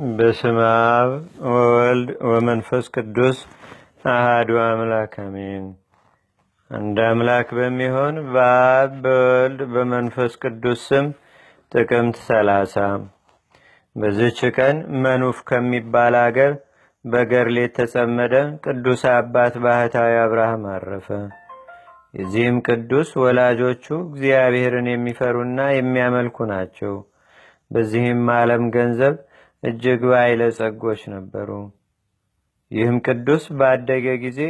በስመ አብ ወወልድ ወመንፈስ ቅዱስ አሐዱ አምላክ አሜን። አንድ አምላክ በሚሆን በአብ በወልድ በመንፈስ ቅዱስ ስም ጥቅምት 30 በዚህች ቀን መኑፍ ከሚባል አገር በገድል የተጸመደ ቅዱስ አባት ባህታዊ አብርሃም አረፈ። የዚህም ቅዱስ ወላጆቹ እግዚአብሔርን የሚፈሩና የሚያመልኩ ናቸው። በዚህም ዓለም ገንዘብ እጅግ ባለጸጎች ነበሩ። ይህም ቅዱስ ባደገ ጊዜ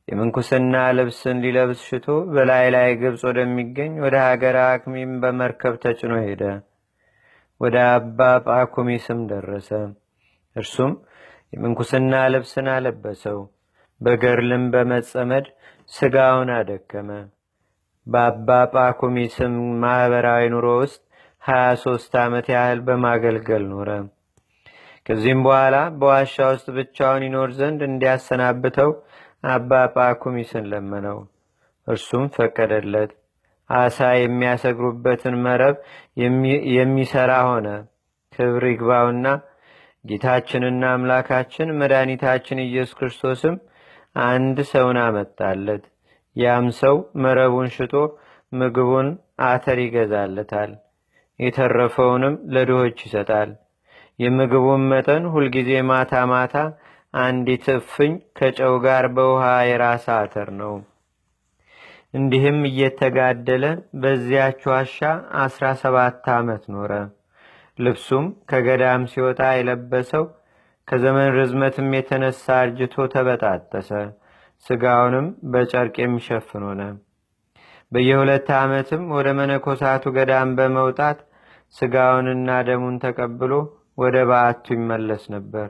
የምንኩስና ልብስን ሊለብስ ሽቶ በላይ ላይ ግብጽ ወደሚገኝ ወደ ሀገረ አክሚም በመርከብ ተጭኖ ሄደ። ወደ አባ ጳኩሚስም ደረሰ። እርሱም የምንኩስና ልብስን አለበሰው። በገድልም በመጸመድ ስጋውን አደከመ። በአባ ጳኩሚስም ማህበራዊ ኑሮ ውስጥ 23 ዓመት ያህል በማገልገል ኖረ። ከዚህም በኋላ በዋሻ ውስጥ ብቻውን ይኖር ዘንድ እንዲያሰናብተው አባ ጳኩሚስን ለመነው። እርሱም ፈቀደለት። አሳ የሚያሰግሩበትን መረብ የሚሰራ ሆነ። ክብር ይግባውና ጌታችንና አምላካችን መድኃኒታችን ኢየሱስ ክርስቶስም አንድ ሰውን አመጣለት። ያም ሰው መረቡን ሽጦ ምግቡን አተር ይገዛለታል፣ የተረፈውንም ለድሆች ይሰጣል። የምግቡን መጠን ሁልጊዜ ማታ ማታ አንዲት እፍኝ ከጨው ጋር በውሃ የራሰ አተር ነው። እንዲህም እየተጋደለ በዚያች ዋሻ 17 ዓመት ኖረ። ልብሱም ከገዳም ሲወጣ የለበሰው ከዘመን ርዝመትም የተነሳ አርጅቶ ተበጣጠሰ። ስጋውንም በጨርቅ የሚሸፍን ሆነ። በየ2 ዓመትም ወደ መነኮሳቱ ገዳም በመውጣት ስጋውንና ደሙን ተቀብሎ ወደ በዓቱ ይመለስ ነበር።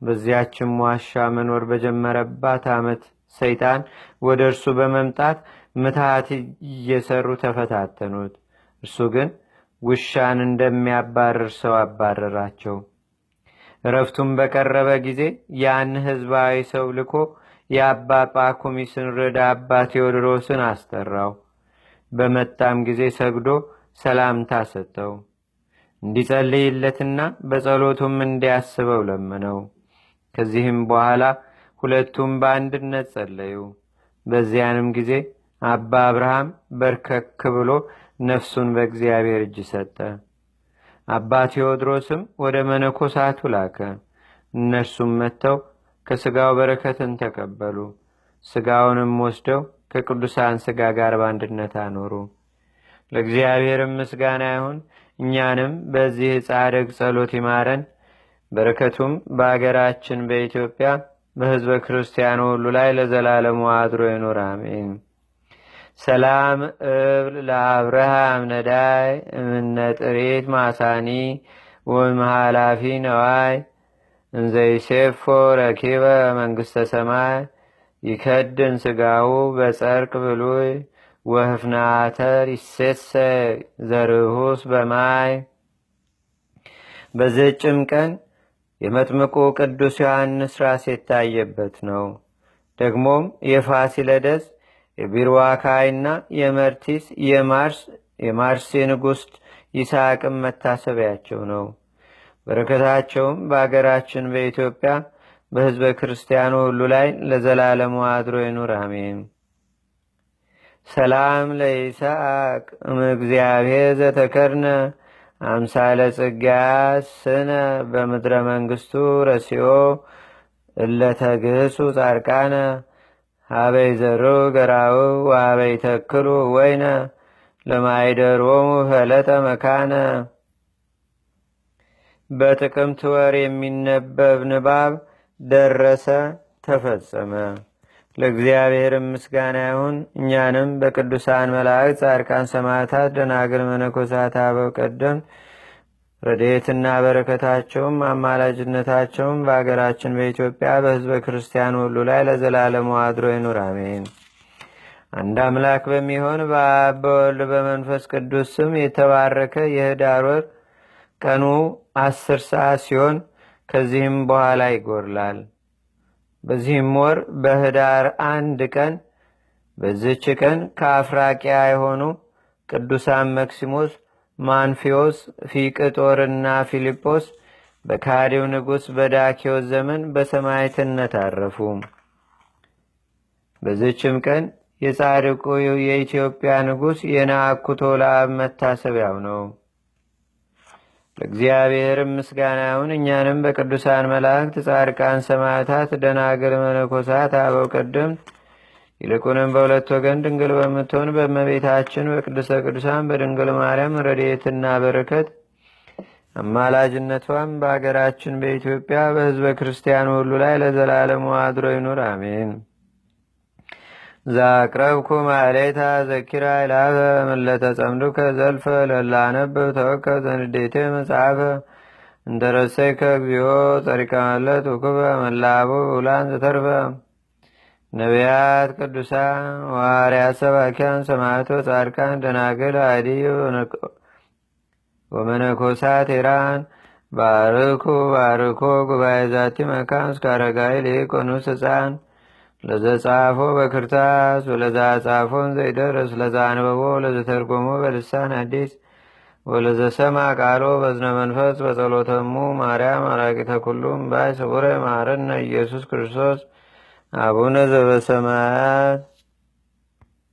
በዚያችም ዋሻ መኖር በጀመረባት ዓመት ሰይጣን ወደ እርሱ በመምጣት ምትሃት እየሰሩ ተፈታተኑት። እርሱ ግን ውሻን እንደሚያባርር ሰው አባረራቸው። እረፍቱም በቀረበ ጊዜ ያን ሕዝባዊ ሰው ልኮ የአባ ጳኩሚስን ርዳ አባ ቴዎድሮስን አስጠራው። በመጣም ጊዜ ሰግዶ ሰላምታ ሰጠው። እንዲጸልይለትና በጸሎቱም እንዲያስበው ለመነው። ከዚህም በኋላ ሁለቱም በአንድነት ጸለዩ። በዚያንም ጊዜ አባ አብርሃም በርከክ ብሎ ነፍሱን በእግዚአብሔር እጅ ሰጠ። አባ ቴዎድሮስም ወደ መነኮሳቱ ላከ። እነርሱም መጥተው ከስጋው በረከትን ተቀበሉ። ስጋውንም ወስደው ከቅዱሳን ስጋ ጋር በአንድነት አኖሩ። ለእግዚአብሔርም ምስጋና ይሁን። እኛንም በዚህ ጻድቅ ጸሎት ይማረን። በረከቱም በአገራችን በኢትዮጵያ በሕዝበ ክርስቲያኑ ሁሉ ላይ ለዘላለሙ አድሮ ይኑር፣ አሜን። ሰላም እብል ለአብርሃም ነዳይ እምነጥሬት ማሳኒ ወመሃላፊ ነዋይ እንዘይሴፎ ረኪበ መንግሥተ ሰማይ ይከድን ስጋሁ በጸርቅ ብሉይ ወህፍናተር ይሴሰ ዘርሁስ በማይ። በዚህችም ቀን የመጥምቁ ቅዱስ ዮሐንስ ራስ የታየበት ነው። ደግሞም የፋሲለደስ የቢርዋካይና የመርቲስ የማርስ ንጉሥ ይስሐቅም መታሰቢያቸው ነው። በረከታቸውም በአገራችን በኢትዮጵያ በሕዝበ ክርስቲያኑ ሁሉ ላይ ለዘላለሙ አድሮ ይኑር፣ አሜን። ሰላም ለይስሐቅ እምእግዚአብሔር ዘተከርነ አምሳለ ጽጋያት ስነ በምድረ መንግሥቱ ረሲዮ እለተግህሱ ጻድቃነ ሀበይ ዘሩ ገራው ወሀበይ ተክሉ ወይነ ለማይደሮሙ ፈለጠ መካነ። በጥቅምት ወር የሚነበብ ንባብ ደረሰ፣ ተፈጸመ። ለእግዚአብሔር ምስጋና ይሁን። እኛንም በቅዱሳን መላእክት፣ ጻድቃን፣ ሰማዕታት፣ ደናግል፣ መነኮሳት፣ አበው ቀደም ረድኤትና በረከታቸውም አማላጅነታቸውም በአገራችን በኢትዮጵያ በሕዝበ ክርስቲያኑ ሁሉ ላይ ለዘላለሙ አድሮ ይኑር፣ አሜን። አንድ አምላክ በሚሆን በአብ በወልድ በመንፈስ ቅዱስ ስም የተባረከ የኅዳር ወር ቀኑ 10 ሰዓት ሲሆን ከዚህም በኋላ ይጎርላል። በዚህም ወር በኅዳር 1 ቀን በዚህች ቀን ከአፍራቂያ የሆኑ ቅዱሳን መክሲሞስ፣ ማንፊዮስ፣ ፊቅጦርና ፊልጶስ በካዲው ንጉሥ በዳኪዎስ ዘመን በሰማዕትነት አረፉ። በዚችም ቀን የጻድቁ የኢትዮጵያ ንጉሥ የናኩቶ ለአብ መታሰቢያው ነው። ለእግዚአብሔር ምስጋና ይሁን። እኛንም በቅዱሳን መላእክት፣ ጻድቃን፣ ሰማዕታት፣ ደናግል፣ መነኮሳት፣ አበው ቀደምት ይልቁንም በሁለት ወገን ድንግል በምትሆን በእመቤታችን በቅድስተ ቅዱሳን በድንግል ማርያም ረድኤትና በረከት አማላጅነቷም በአገራችን በኢትዮጵያ በሕዝበ ክርስቲያኑ ሁሉ ላይ ለዘላለሙ አድሮ ይኑር፣ አሜን። ዛቅረብኩ ማሌታ ዘኪራ ይላፈ ምለተ ጸምዱከ ዘልፈ ለላነብብ ተወከብ ዘንዴቴ መጽሐፈ እንተረሰይከ እግዚኦ ጸሪቀ መለት ውክበ መላቡ ውላን ዘተርፈ ነቢያት፣ ቅዱሳን፣ ሐዋርያት፣ ሰባኪያን፣ ሰማዕቶ፣ ጻድቃን፣ ደናግል፣ አዲ ወመነኮሳት ሄራን ባርኩ ባርኮ ጉባኤ ዛቲ መካን እስከ አረጋዊ ሊቆኑስ ሕፃን ለዘጻፎ በክርታስ ወለዛ ጻፎን ዘይደረስ ለዛ አንበቦ ለዘተርጎሞ በልሳን አዲስ ወለዘሰማ ቃሎ በዝነ መንፈስ በጸሎተሙ ማርያም አራቂተ ኩሉም ባይ ስቡረ ማረነ ኢየሱስ ክርስቶስ አቡነ ዘበሰማያት